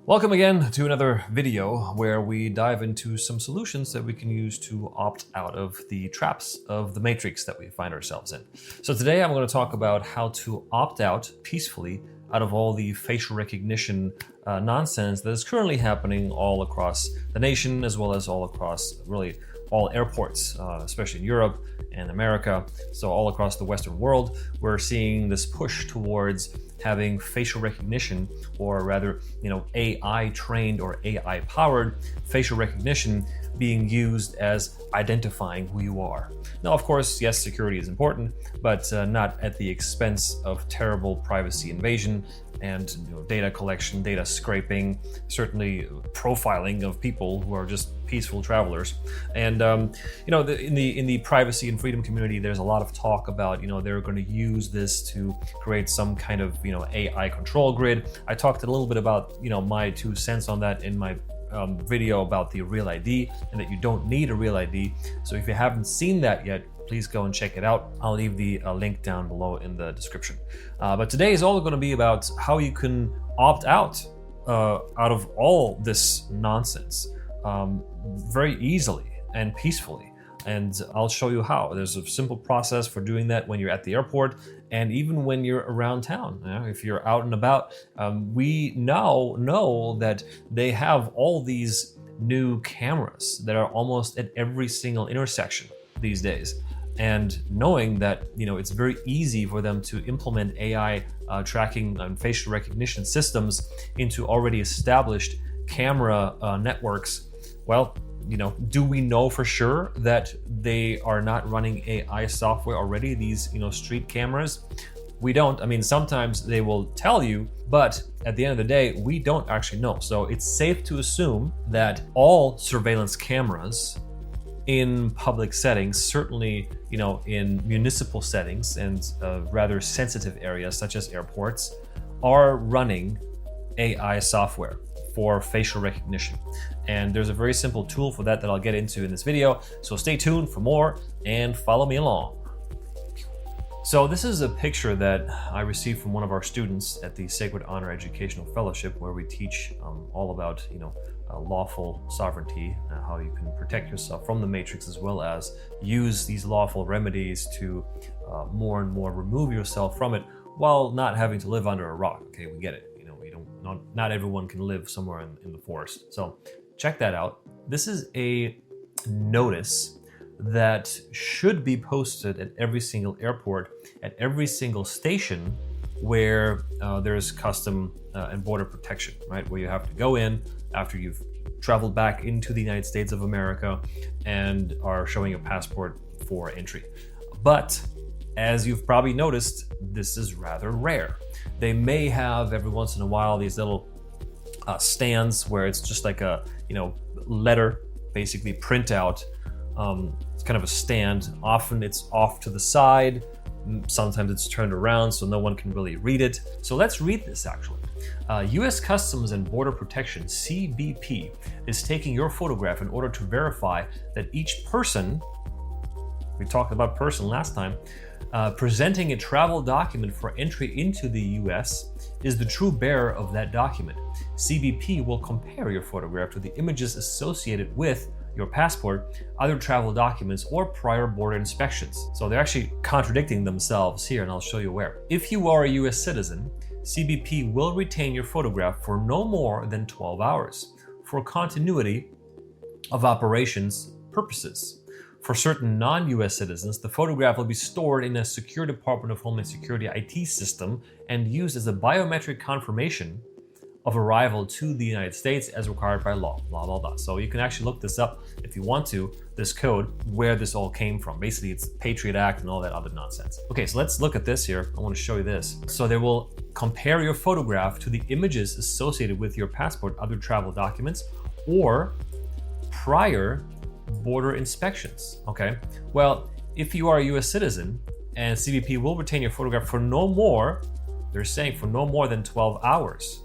Welcome again to another video where we dive into some solutions that we can use to opt out of the traps of the matrix that we find ourselves in. So today I'm going to talk about how to opt out peacefully out of all the facial recognition nonsense that is currently happening all across the nation, as well as all across really all airports, especially in Europe and America. So all across the Western world, we're seeing this push towards having facial recognition, or rather, AI trained or AI powered facial recognition being used as identifying who you are. Now, of course, yes, security is important, but not at the expense of terrible privacy invasion and data collection, data scraping, certainly profiling of people who are just peaceful travelers. And in the privacy and freedom community, there's a lot of talk about they're going to use this to create some kind of AI control grid. I talked a little bit about my 2 cents on that in my video about the Real ID, and that you don't need a Real ID. So if you haven't seen that yet, please go and check it out. I'll leave the link down below in the description. But today is all going to be about how you can opt out of all this nonsense very easily and peacefully. And I'll show you how. There's a simple process for doing that when you're at the airport and even when you're around town. If you're out and about, we now know that they have all these new cameras that are almost at every single intersection these days. And knowing that it's very easy for them to implement AI tracking and facial recognition systems into already established camera networks, well, do we know for sure that they are not running AI software already, these street cameras? We don't. I mean, sometimes they will tell you, but at the end of the day, we don't actually know. So it's safe to assume that all surveillance cameras in public settings, certainly in municipal settings and rather sensitive areas such as airports, are running AI software for facial recognition. And there's a very simple tool for that I'll get into in this video. So stay tuned for more and follow me along. So this is a picture that I received from one of our students at the Sacred Honor Educational Fellowship, where we teach all about lawful sovereignty, how you can protect yourself from the matrix, as well as use these lawful remedies to more and more remove yourself from it while not having to live under a rock. Okay, we get it. Not everyone can live somewhere in the forest. So check that out. This is a notice that should be posted at every single airport, at every single station where there's custom and border protection, right? Where you have to go in after you've traveled back into the United States of America and are showing a passport for entry. But as you've probably noticed, this is rather rare. They may have every once in a while these little stands where it's just like a letter, basically printout. It's kind of a stand. Often it's off to the side. Sometimes it's turned around so no one can really read it. So let's read this actually. U.S. Customs and Border Protection, CBP, is taking your photograph in order to verify that each person, we talked about person last time, presenting a travel document for entry into the U.S. is the true bearer of that document. CBP will compare your photograph to the images associated with your passport, other travel documents, or prior border inspections. So they're actually contradicting themselves here, and I'll show you where. If you are a U.S. citizen, CBP will retain your photograph for no more than 12 hours for continuity of operations purposes. For certain non-US citizens, the photograph will be stored in a secure Department of Homeland Security IT system and used as a biometric confirmation of arrival to the United States as required by law, blah, blah, blah. So you can actually look this up if you want to, this code, where this all came from. Basically, it's Patriot Act and all that other nonsense. Okay, so let's look at this here. I want to show you this. So they will compare your photograph to the images associated with your passport, other travel documents, or prior border inspections. Okay, well, if you are a US citizen and CBP will retain your photograph for no more, they're saying for no more than 12 hours.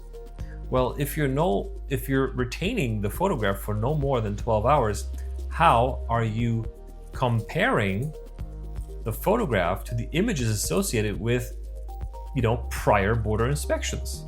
Well, if you're retaining the photograph for no more than 12 hours, how are you comparing the photograph to the images associated with, prior border inspections?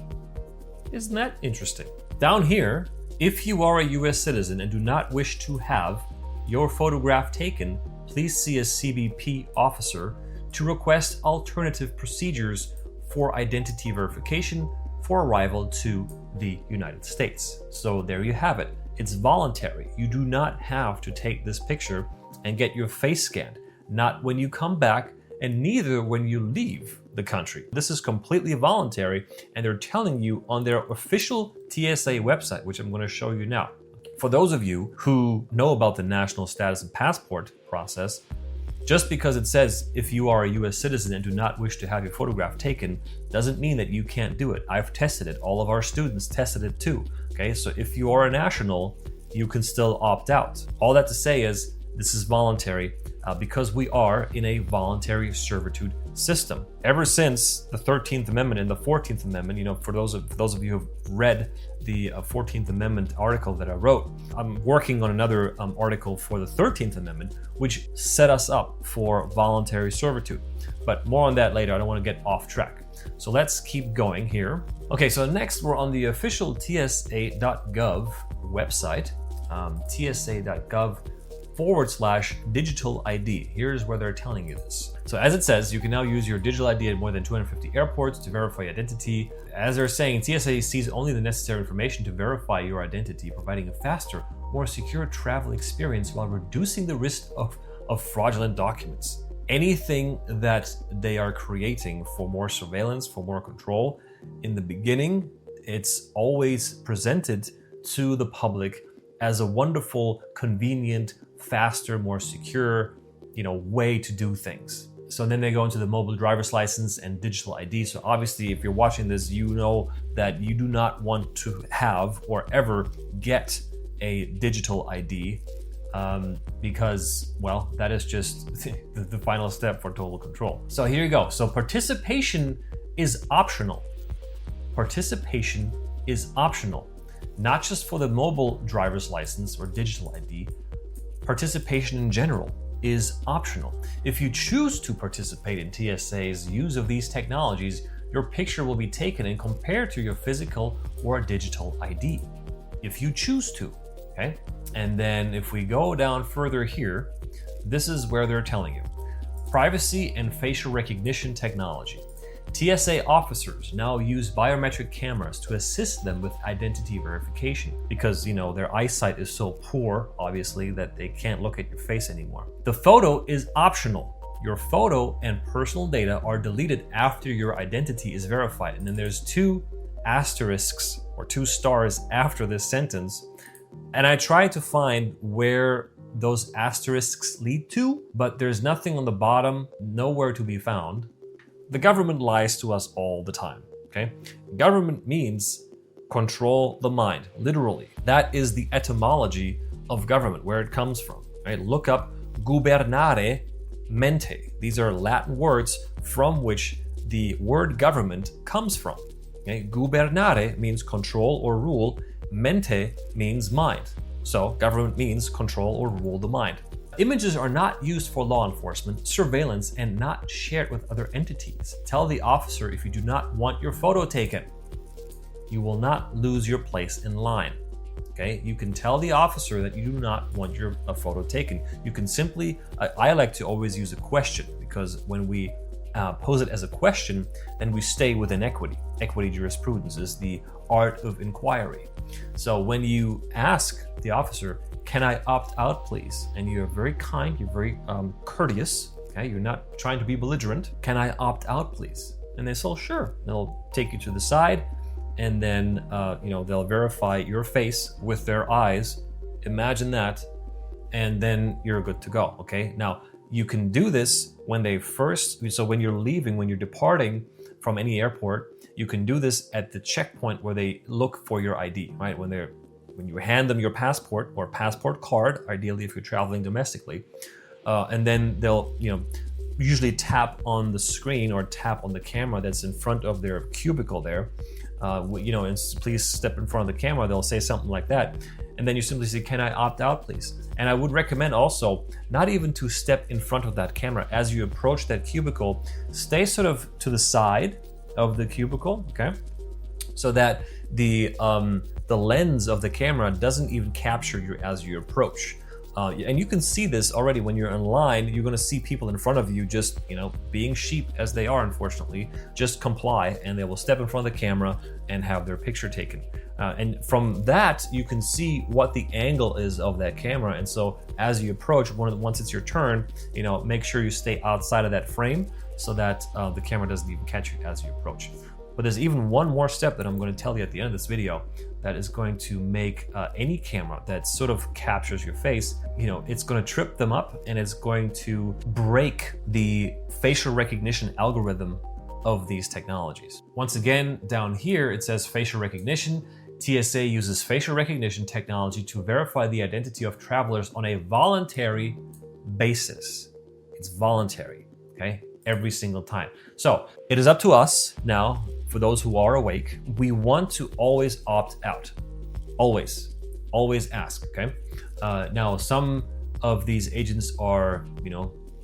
Isn't that interesting? Down here, if you are a US citizen and do not wish to have your photograph taken, please see a CBP officer to request alternative procedures for identity verification for arrival to the United States. So there you have it. It's voluntary. You do not have to take this picture and get your face scanned, not when you come back and neither when you leave the country. This is completely voluntary, and they're telling you on their official TSA website, which I'm going to show you now. For those of you who know about the national status and passport process, just because it says if you are a US citizen and do not wish to have your photograph taken doesn't mean that you can't do it. I've tested it. All of our students tested it too. Okay, so if you are a national, you can still opt out. All that to say is this is voluntary because we are in a voluntary servitude system. Ever since the 13th Amendment and the 14th Amendment, you know, for those of you who've read the 14th Amendment article that I wrote, I'm working on another article for the 13th Amendment, which set us up for voluntary servitude. But more on that later. I don't want to get off track. So let's keep going here. Okay, so next we're on the official TSA.gov website, tsa.gov/digital ID. Here's where they're telling you this. So as it says, you can now use your digital ID at more than 250 airports to verify identity. As they're saying, TSA sees only the necessary information to verify your identity, providing a faster, more secure travel experience while reducing the risk of fraudulent documents. Anything that they are creating for more surveillance, for more control, in the beginning, it's always presented to the public as a wonderful, convenient, faster, more secure, way to do things. So then they go into the mobile driver's license and digital ID. So obviously, if you're watching this, you know that you do not want to have or ever get a digital ID because, well, that is just the final step for total control. So here you go. So participation is optional. Participation is optional, not just for the mobile driver's license or digital ID. Participation in general is optional. If you choose to participate in TSA's use of these technologies, your picture will be taken and compared to your physical or digital ID, if you choose to, okay? And then if we go down further here, this is where they're telling you. Privacy and facial recognition technology. TSA officers now use biometric cameras to assist them with identity verification because, their eyesight is so poor, obviously, that they can't look at your face anymore. The photo is optional. Your photo and personal data are deleted after your identity is verified. And then there's 2 asterisks or 2 stars after this sentence. And I tried to find where those asterisks lead to, but there's nothing on the bottom, nowhere to be found. The government lies to us all the time, okay? Government means control the mind, literally. That is the etymology of government, where it comes from, right? Look up gubernare mente. These are Latin words from which the word government comes from, okay? Gubernare means control or rule. Mente means mind. So government means control or rule the mind. Images are not used for law enforcement, surveillance, and not shared with other entities. Tell the officer if you do not want your photo taken. You will not lose your place in line. Okay? You can tell the officer that you do not want your photo taken. You can simply, I like to always use a question, because when we pose it as a question, then we stay within equity. Equity jurisprudence is the art of inquiry. So when you ask the officer, can I opt out, please? And you're very kind, you're very courteous, okay? You're not trying to be belligerent. Can I opt out, please? And they say, oh, sure. They'll take you to the side, and then they'll verify your face with their eyes. Imagine that, and then you're good to go, okay? Now, you can do this when you're leaving, when you're departing from any airport, you can do this at the checkpoint where they look for your ID, right? When you hand them your passport or passport card, ideally if you're traveling domestically, and then they'll usually tap on the screen or tap on the camera that's in front of their cubicle there, and please step in front of the camera. They'll say something like that, and then you simply say, can I opt out, please? And I would recommend also not even to step in front of that camera. As you approach that cubicle, stay sort of to the side of the cubicle, okay, so that the the lens of the camera doesn't even capture you as you approach. And you can see this already when you're online. You're going to see people in front of you just, being sheep as they are, unfortunately, just comply, and they will step in front of the camera and have their picture taken. And from that, you can see what the angle is of that camera. And so as you approach, once it's your turn, make sure you stay outside of that frame so that the camera doesn't even catch you as you approach. But there's even one more step that I'm going to tell you at the end of this video that is going to make any camera that sort of captures your face, it's going to trip them up, and it's going to break the facial recognition algorithm of these technologies. Once again, down here, it says facial recognition. TSA uses facial recognition technology to verify the identity of travelers on a voluntary basis. It's voluntary, okay? Every single time. So it is up to us now, for those who are awake. We want to always opt out. Always ask, okay? Now, some of these agents are,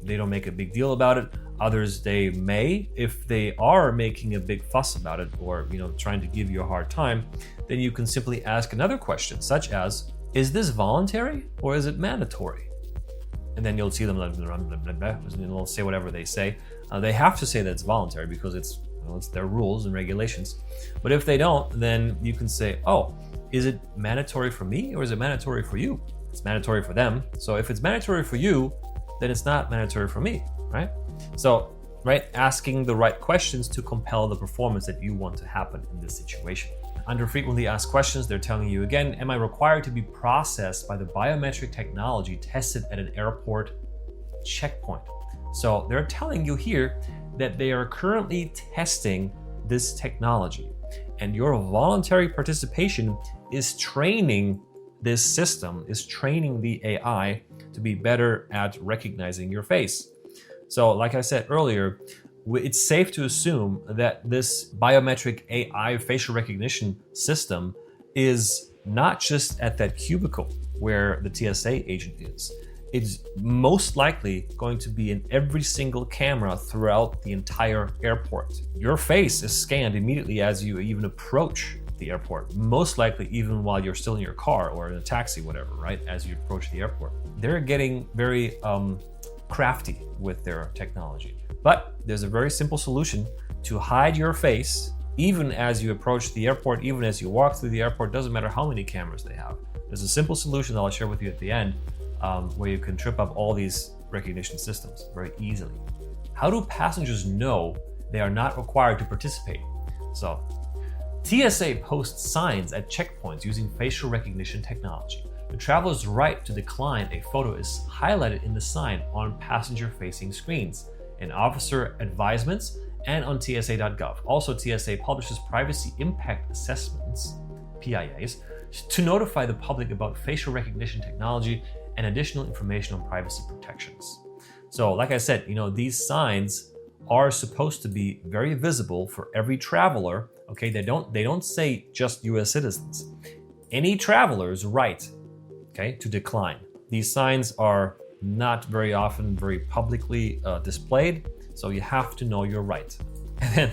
they don't make a big deal about it. Others, they may. If they are making a big fuss about it, or trying to give you a hard time, then you can simply ask another question, such as, is this voluntary or is it mandatory? And then you'll see them, and they'll say whatever they say. They have to say that it's voluntary because it's their rules and regulations. But if they don't, then you can say, oh, is it mandatory for me or is it mandatory for you? It's mandatory for them. So if it's mandatory for you, then it's not mandatory for me, right? So, asking the right questions to compel the performance that you want to happen in this situation. Under frequently asked questions, they're telling you again, am I required to be processed by the biometric technology tested at an airport checkpoint? So they're telling you here that they are currently testing this technology, and your voluntary participation is training this system, is training the AI to be better at recognizing your face. So like I said earlier, it's safe to assume that this biometric AI facial recognition system is not just at that cubicle where the TSA agent is. It's most likely going to be in every single camera throughout the entire airport. Your face is scanned immediately as you even approach the airport, most likely even while you're still in your car or in a taxi, whatever, right? As you approach the airport. They're getting very crafty with their technology. But there's a very simple solution to hide your face even as you approach the airport, even as you walk through the airport. Doesn't matter how many cameras they have. There's a simple solution that I'll share with you at the end, where you can trip up all these recognition systems very easily. How do passengers know they are not required to participate? So, TSA posts signs at checkpoints using facial recognition technology. The traveler's right to decline a photo is highlighted in the sign on passenger-facing screens, in officer advisements, and on TSA.gov. Also, TSA publishes privacy impact assessments, PIAs, to notify the public about facial recognition technology and additional information on privacy protections. So, like I said, these signs are supposed to be very visible for every traveler. Okay, they don't say just US citizens. Any traveler's right, okay, to decline. These signs are not very often very publicly displayed, so you have to know your right. And then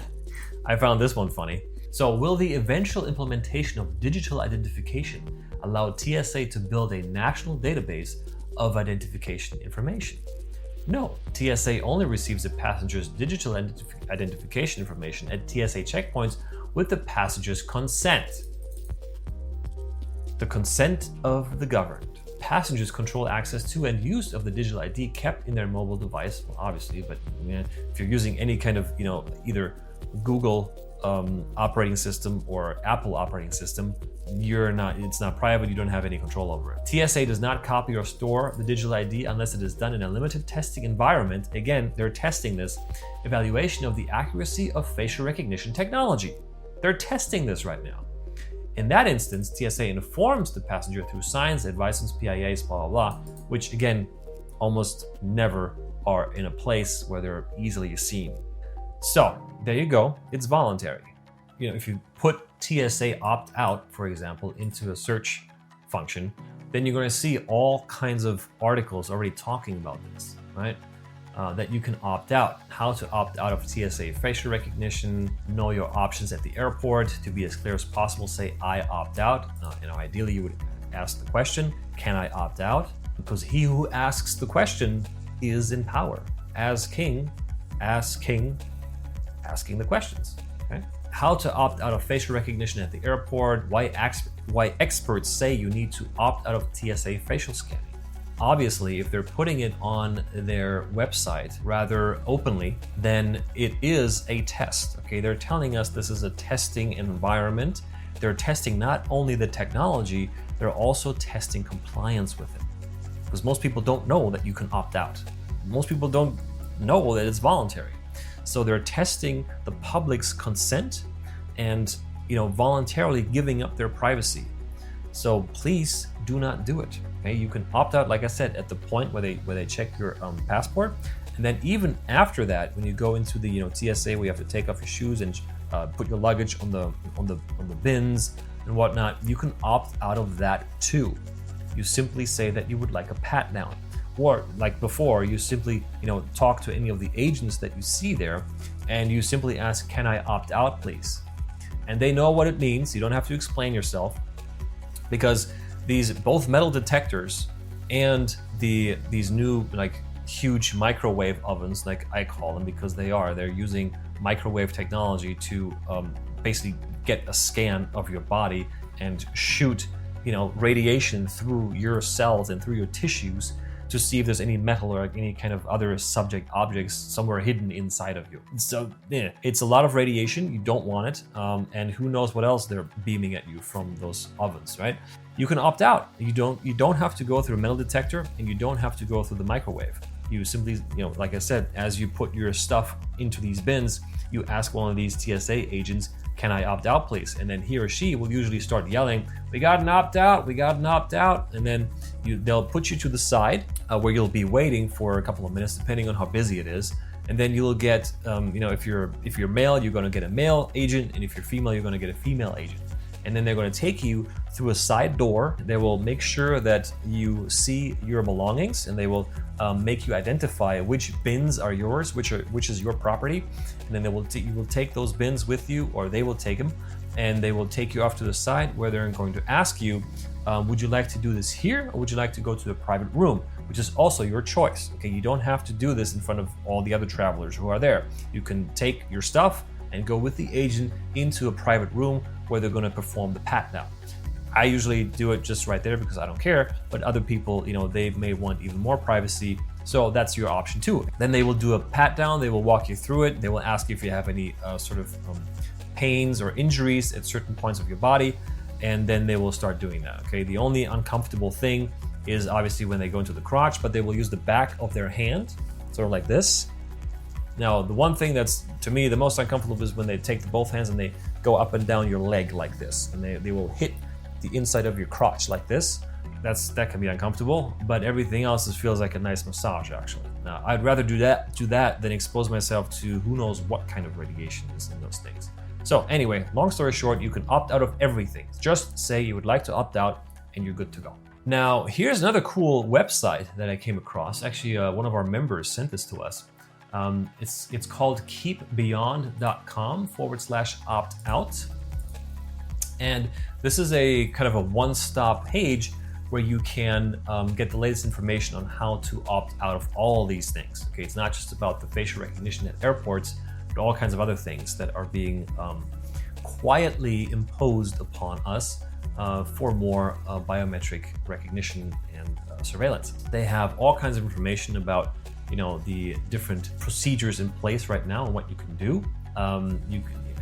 I found this one funny. So, will the eventual implementation of digital identification allow TSA to build a national database of identification information? No, TSA only receives a passenger's digital identification information at TSA checkpoints with the passenger's consent. The consent of the governed. Passengers control access to and use of the digital ID kept in their mobile device, well, obviously, but if you're using any kind of, either Google operating system or Apple operating system, it's not private, you don't have any control over it. TSA does not copy or store the digital ID unless it is done in a limited testing environment. Again, they're testing this evaluation of the accuracy of facial recognition technology. They're testing this right now. In that instance, TSA informs the passenger through signs, advisements, PIAs, blah, blah, blah, which again, almost never are in a place where they're easily seen. So there you go, it's voluntary. If you put TSA opt out, for example, into a search function, then you're going to see all kinds of articles already talking about this, right? that you can opt out. How to opt out of TSA facial recognition, know your options at the airport. To be as clear as possible, say I opt out. Ideally you would ask the question, can I opt out? Because he who asks the question is in power. As king, asking the questions. Okay? How to opt out of facial recognition at the airport, why experts say you need to opt out of TSA facial scanning. Obviously, if they're putting it on their website rather openly, then it is a test. Okay, they're telling us this is a testing environment. They're testing not only the technology, they're also testing compliance with it. Because most people don't know that you can opt out. Most people don't know that it's voluntary. So they're testing the public's consent and voluntarily giving up their privacy. So please do not do it. Okay, you can opt out, like I said, at the point where they check your passport, and then even after that, when you go into the TSA, where you have to take off your shoes and put your luggage on the bins and whatnot, you can opt out of that too. You simply say that you would like a pat down, or like before, you simply talk to any of the agents that you see there, and you simply ask, "Can I opt out, please?" And they know what it means. You don't have to explain yourself, because these both metal detectors and these new huge microwave ovens, like I call them, because they're using microwave technology to basically get a scan of your body and shoot radiation through your cells and through your tissues to see if there's any metal or any kind of other subject objects somewhere hidden inside of you. So yeah, it's a lot of radiation. You don't want it, and who knows what else they're beaming at you from those ovens, right? You can opt out. You don't have to go through a metal detector, and you don't have to go through the microwave. You simply, like I said, as you put your stuff into these bins, you ask one of these TSA agents, "Can I opt out, please?" And then he or she will usually start yelling, "We got an opt out, we got an opt out." And then they'll put you to the side where you'll be waiting for a couple of minutes, depending on how busy it is. And then you'll get, if you're male, you're going to get a male agent, and if you're female, you're going to get a female agent. And then they're going to take you through a side door. They will make sure that you see your belongings, and they will make you identify which bins are yours, which is your property. And then you will take those bins with you, or they will take them, and they will take you off to the side where they're going to ask you, would you like to do this here, or would you like to go to the private room, which is also your choice. Okay, you don't have to do this in front of all the other travelers who are there. You can take your stuff and go with the agent into a private room where they're going to perform the pat down. I usually do it just right there because I don't care, but other people, they may want even more privacy. So that's your option too. Then they will do a pat down. They will walk you through it. They will ask you if you have any pains or injuries at certain points of your body, and then they will start doing that. Okay. The only uncomfortable thing is obviously when they go into the crotch, but they will use the back of their hand, sort of like this. Now, the one thing that's, to me, the most uncomfortable is when they take both hands and they go up and down your leg like this, and they will hit the inside of your crotch like this. That can be uncomfortable, but everything else feels like a nice massage, actually. Now, I'd rather do that than expose myself to who knows what kind of radiation is in those things. So anyway, long story short, you can opt out of everything. Just say you would like to opt out, and you're good to go. Now, here's another cool website that I came across. Actually, one of our members sent this to us. It's called keepbeyond.com/opt-out. And this is a kind of a one-stop page where you can get the latest information on how to opt out of all these things. Okay, it's not just about the facial recognition at airports, but all kinds of other things that are being quietly imposed upon us for more biometric recognition and surveillance. They have all kinds of information about the different procedures in place right now and what you can do.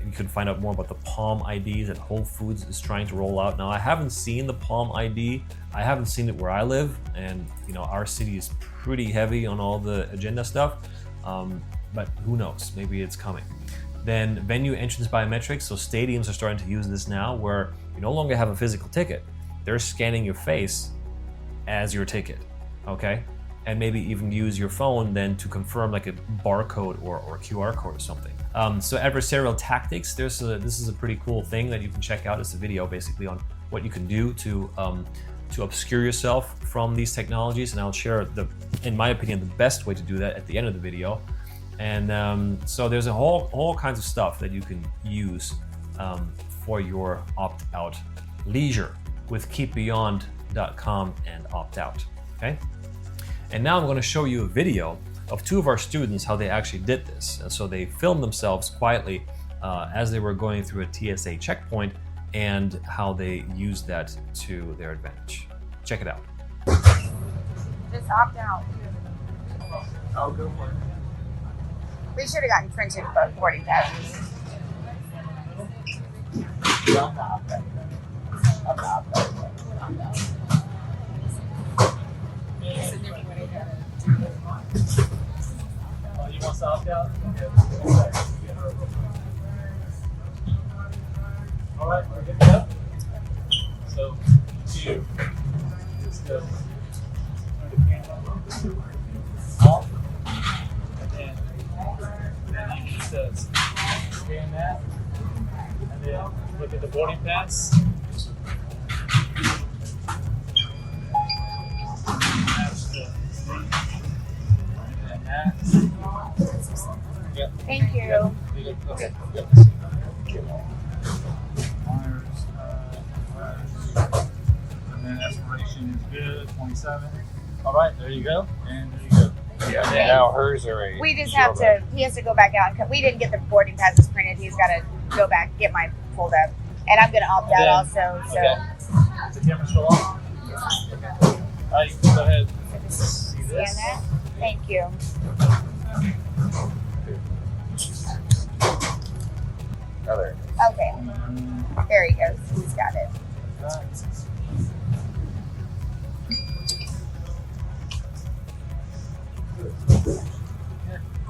You can find out more about the Palm ID that Whole Foods is trying to roll out. Now, I haven't seen the Palm ID. I haven't seen it where I live, and our city is pretty heavy on all the agenda stuff. But who knows? Maybe it's coming. Then venue entrance biometrics. So stadiums are starting to use this now, where you no longer have a physical ticket. They're scanning your face as your ticket. Okay. And maybe even use your phone then to confirm like a barcode or QR code or something. So adversarial tactics, this is a pretty cool thing that you can check out. It's a video basically on what you can do to obscure yourself from these technologies, and I'll share in my opinion, the best way to do that at the end of the video. And so there's all kinds of stuff that you can use for your opt-out leisure with keepbeyond.com and opt-out. Okay. And now I'm going to show you a video of two of our students, how they actually did this. And so they filmed themselves quietly as they were going through a TSA checkpoint, and how they used that to their advantage. Check it out. Just opt out. I'll go for it. We should have gotten printed boarding passes. Yeah, I'm not that. I'm not that. Oh, you want to opt out? All right, we're good to go. So, you just go turn the camera off, and then you just scan that, and then look at the boarding pass. Match the and that. Yep. Thank you. Okay. Yep. And then expiration is good, 27. All right, there you go, and there you go. Yeah, and now hers are a. We just have to, he has to go back out. We didn't get the boarding passes printed. He's got to go back, get mine pulled up. And I'm going to opt out also. So. Okay. Is the camera still on? Okay. All right, you can go ahead and see this. Scan that. Thank you. Other. Okay. There he goes. He's got it.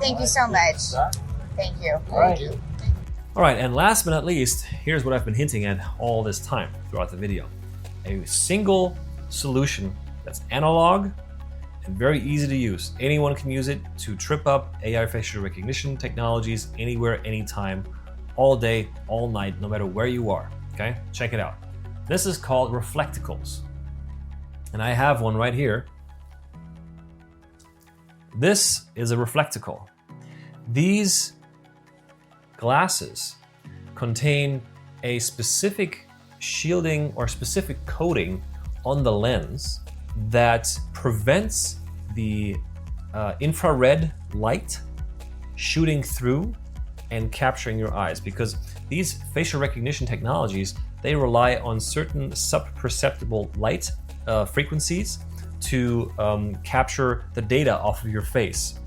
Thank you so much. Thank you. All right. All right, and last but not least, here's what I've been hinting at all this time throughout the video. A single solution that's analog and very easy to use. Anyone can use it to trip up AI facial recognition technologies anywhere, anytime, all day, all night, no matter where you are. Okay, check it out. This is called Reflecticles. And I have one right here. This is a Reflecticle. These glasses contain a specific shielding or specific coating on the lens that prevents the infrared light shooting through and capturing your eyes, because these facial recognition technologies, they rely on certain sub-perceptible light frequencies to capture the data off of your face.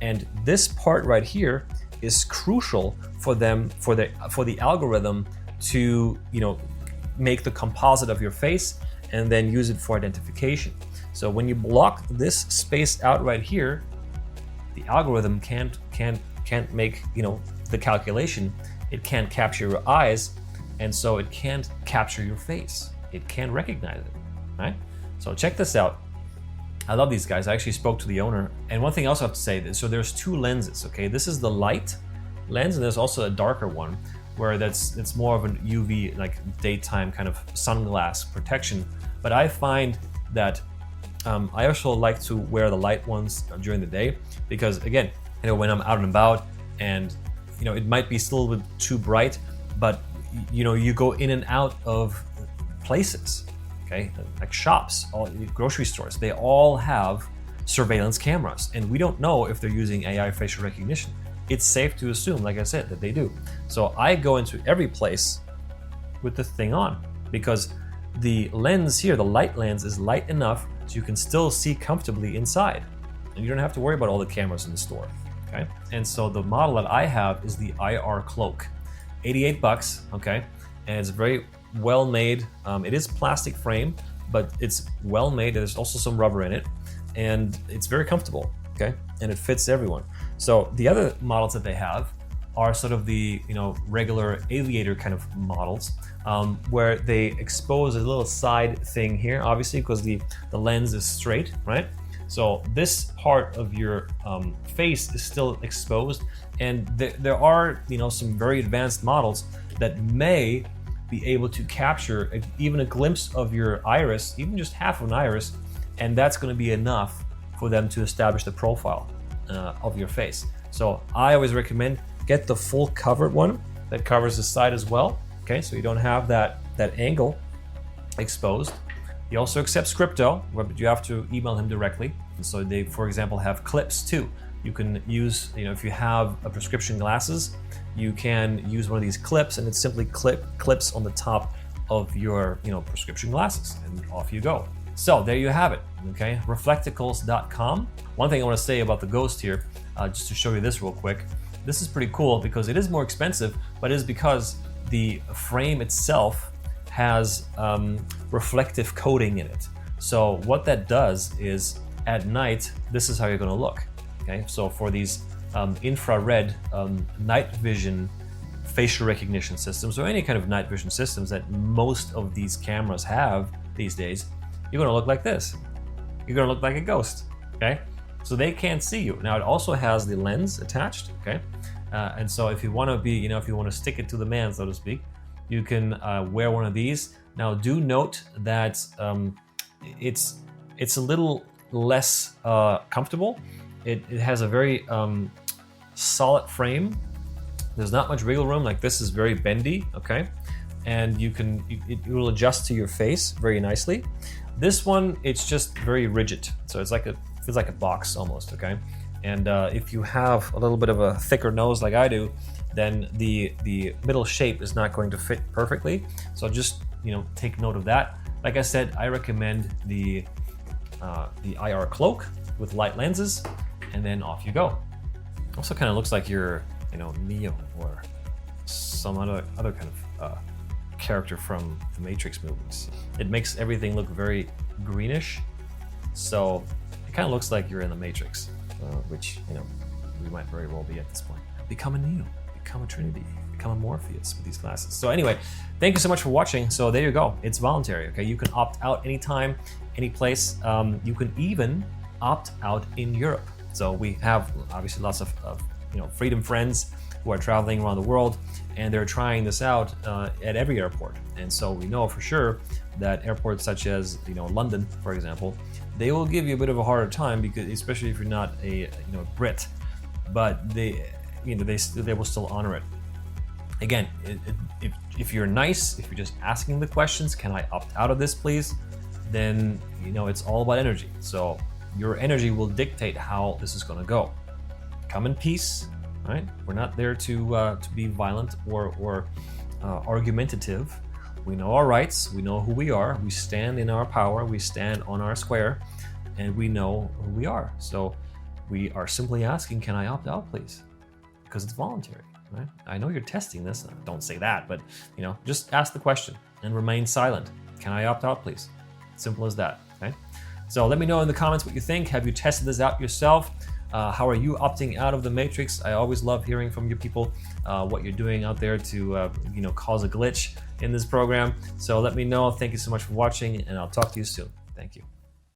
And this part right here is crucial for them, for the algorithm to, make the composite of your face and then use it for identification. So when you block this space out right here, the algorithm can't make, the calculation. It can't capture your eyes, and so it can't capture your face. It can't recognize it, right? So check this out. I love these guys. I actually spoke to the owner. And one thing else I have to say, so there's two lenses, okay? This is the light lens, and there's also a darker one where it's more of an UV, like daytime kind of sunglass protection. But I find that I also like to wear the light ones during the day, because again, when I'm out and about, and it might be still a little bit too bright, but you go in and out of places, okay, like shops, all grocery stores, they all have surveillance cameras, and we don't know if they're using AI facial recognition. It's safe to assume, like I said, that they do. So I go into every place with the thing on, because the lens here, the light lens, is light enough so you can still see comfortably inside, and you don't have to worry about all the cameras in the store. Okay, and so the model that I have is the IR Cloak, $88. Okay, and it's very well made. It is plastic frame, but it's well made. There's also some rubber in it, and it's very comfortable. Okay, and it fits everyone. So the other models that they have are sort of the regular aviator kind of models, where they expose a little side thing here, obviously, because the lens is straight, right? So this part of your face is still exposed, and there are some very advanced models that may be able to capture even a glimpse of your iris, even just half of an iris, and that's going to be enough for them to establish the profile of your face. So I always recommend get the full covered one that covers the side as well. Okay, so you don't have that angle exposed. He also accepts crypto, but you have to email him directly. And so they, for example, have clips too. You can use, if you have a prescription glasses, you can use one of these clips, and it simply clips on the top of your prescription glasses, and off you go. So there you have it. Okay, reflecticals.com. One thing I want to say about the Ghost here, just to show you this real quick. This is pretty cool because it is more expensive, but it is because the frame itself has reflective coating in it. So what that does is at night, this is how you're going to look. Okay, so for these infrared night vision facial recognition systems, or any kind of night vision systems that most of these cameras have these days, you're going to look like this. You're going to look like a ghost. Okay, so they can't see you. Now it also has the lens attached. Okay, and so if you want to be, if you want to stick it to the man, so to speak, you can wear one of these. Now do note that it's a little less comfortable. It has a very solid frame. There's not much wiggle room. Like this is very bendy, okay? And it will adjust to your face very nicely. This one, it's just very rigid. So it's feels like a box almost, okay? And if you have a little bit of a thicker nose like I do, then the middle shape is not going to fit perfectly. So just take note of that. Like I said, I recommend the IR cloak with light lenses, and then off you go. Also kind of looks like you're Neo or some other kind of character from the Matrix movies. It makes everything look very greenish, so it kind of looks like you're in the Matrix, which we might very well be at this point. Become a Neo, become a Trinity, become a Morpheus with these glasses. So anyway, thank you so much for watching. So there you go. It's voluntary. Okay, you can opt out anytime, any place. You can even opt out in Europe. So we have obviously lots of Freedom friends who are traveling around the world, and they're trying this out at every airport. And so we know for sure that airports such as London, for example, they will give you a bit of a harder time, because especially if you're not a Brit, but they will still honor it. Again, if you're nice, if you're just asking the questions, can I opt out of this please, then it's all about energy. So your energy will dictate how this is going to go. Come in peace, right? We're not there to be violent or argumentative. We know our rights. We know who we are. We stand in our power. We stand on our square, and we know who we are. So we are simply asking, can I opt out, please? Because it's voluntary, right? I know you're testing this. Don't say that, but just ask the question and remain silent. Can I opt out, please? Simple as that. Okay. So let me know in the comments what you think. Have you tested this out yourself? How are you opting out of the Matrix? I always love hearing from you people, what you're doing out there to cause a glitch in this program. So let me know. Thank you so much for watching, and I'll talk to you soon. Thank you.